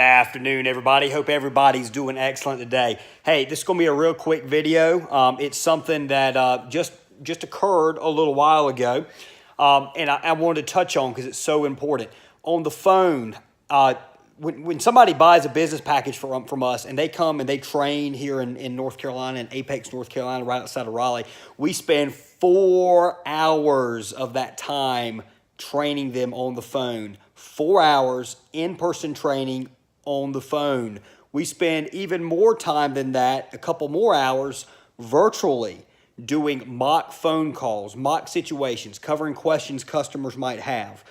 afternoon, everybody. Hope everybody's doing excellent today. Hey, this is going to be a real quick video. It's something that just occurred a little while ago, and I wanted to touch on because it's so important. On the phone, when somebody buys a business package from us and they come and they train here in North Carolina, in Apex, North Carolina, right outside of Raleigh, we spend 4 hours of that time training them on the phone. 4 hours in-person training on the phone. We spend even more time than that, a couple more hours virtually, doing mock phone calls, mock situations, covering questions customers might have.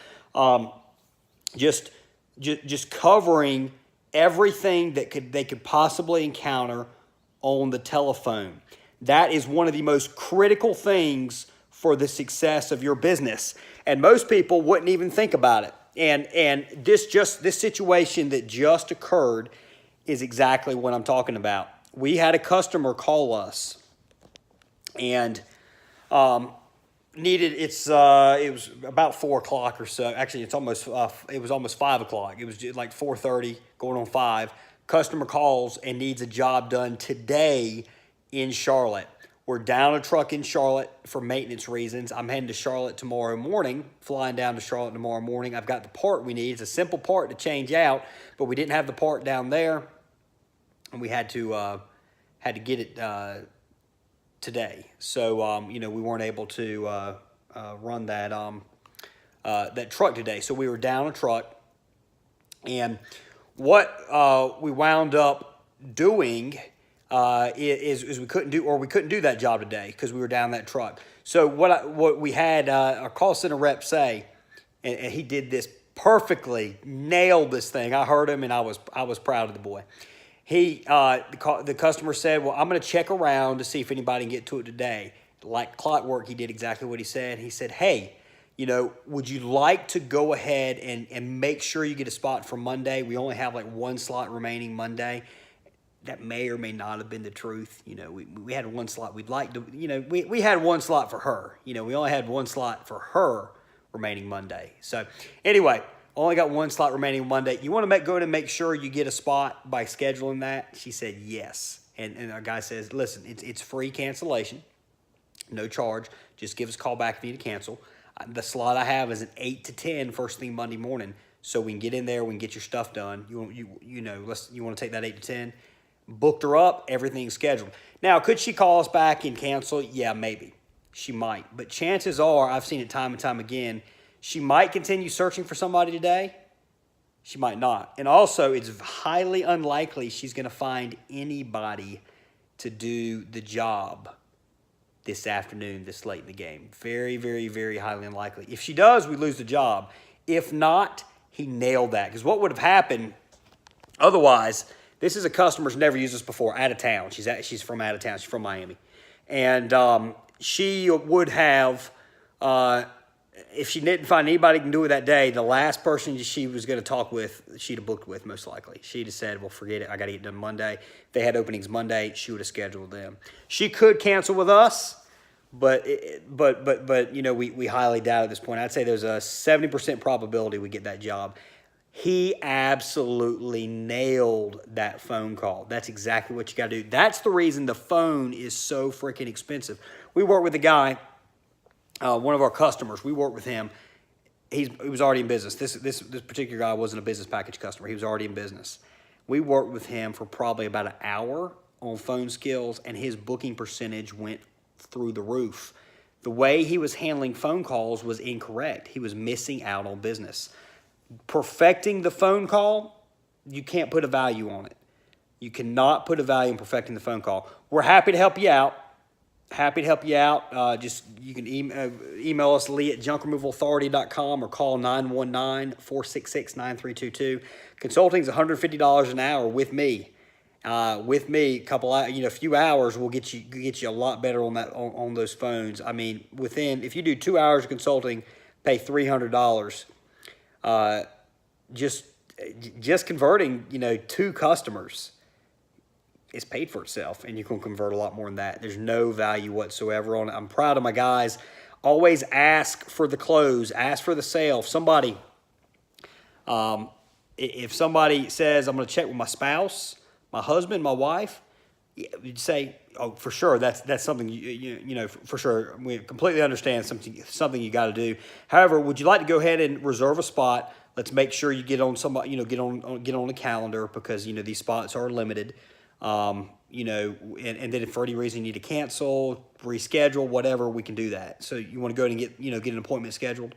Just covering everything that they could possibly encounter on the telephone. That is one of the most critical things for the success of your business. And most people wouldn't even think about it. And this situation that just occurred is exactly what I'm talking about. We had a customer call us and it was about 4 o'clock or so. Actually, it was almost 5 o'clock. It was like 4:30 going on 5. Customer calls and needs a job done today in Charlotte. We're down a truck in Charlotte for maintenance reasons. I'm heading to Charlotte tomorrow morning, flying down to Charlotte tomorrow morning. I've got the part we need. It's a simple part to change out, but we didn't have the part down there, and we had to get it today. So we weren't able to run that truck today. So we were down a truck, and what we wound up doing is we couldn't do that job today because we were down that truck. So what we had our call center rep say, and he did this perfectly, nailed this thing. I heard him and I was proud of the boy. The customer said, "Well, I'm going to check around to see if anybody can get to it today." Like clockwork, he did exactly what he said. He said, "Hey, would you like to go ahead and make sure you get a spot for Monday? We only have like 1 slot remaining Monday." That may or may not have been the truth. We had 1 slot. We'd like to, we had 1 slot for her. We only had 1 slot for her remaining Monday. So anyway, only got 1 slot remaining Monday. You want to go in and make sure you get a spot by scheduling that? She said yes. And our guy says, "Listen, it's free cancellation, no charge. Just give us a call back if you need to cancel. The slot I have is an 8 to 10 first thing Monday morning, so we can get in there, we can get your stuff done. You want to take that 8 to 10? Booked her up, everything's scheduled. Now, could she call us back and cancel? Yeah, maybe. She might. But chances are, I've seen it time and time again, she might continue searching for somebody today. She might not. And also, it's highly unlikely she's going to find anybody to do the job this afternoon, this late in the game. Very, very, very highly unlikely. If she does, we lose the job. If not, he nailed that. Because what would have happened otherwise, this is a customer who's never used this before, out of town. She's from out of town. She's from Miami. And she would have, if she didn't find anybody who can do it that day, the last person she was going to talk with, she'd have booked with most likely. She'd have said, "Well, forget it. I got to get it done Monday." If they had openings Monday, she would have scheduled them. She could cancel with us, but we highly doubt at this point. I'd say there's a 70% probability we get that job. He absolutely nailed that phone call. That's exactly what you got to do. That's the reason the phone is so freaking expensive. We work with a guy, one of our customers. We work with him. He was already in business. This particular guy wasn't a business package customer. He was already in business. We worked with him for probably about an hour on phone skills, and his booking percentage went through the roof. The way he was handling phone calls was incorrect. He was missing out on business. Perfecting the phone call, you can't put a value on it. You cannot put a value in perfecting the phone call. We're happy to help you out. You can email us, Lee@junkremovalauthority.com, or call 919-466-9322. Consulting is $150 an hour with me. A few hours will get you a lot better on that on those phones. I mean, if you do 2 hours of consulting, pay $300. Just converting, 2 customers is paid for itself, and you can convert a lot more than that. There's no value whatsoever on it. I'm proud of my guys. Always ask for the close, ask for the sale. If somebody If somebody says, I'm going to check with my spouse, my husband, my wife, you'd say, oh, for sure, that's something you know for sure. We completely understand something you got to do. However, would you like to go ahead and reserve a spot? Let's make sure you get on somebody, get on the calendar, because these spots are limited. And then if for any reason you need to cancel, reschedule, whatever, we can do that. So you want to go ahead and get an appointment scheduled,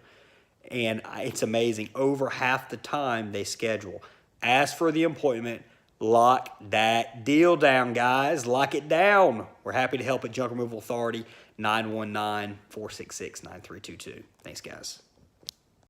and it's amazing. Over half the time they schedule. Ask for the appointment. Lock that deal down, guys. Lock it down. We're happy to help at Junk Removal Authority, 919-466-9322. Thanks, guys.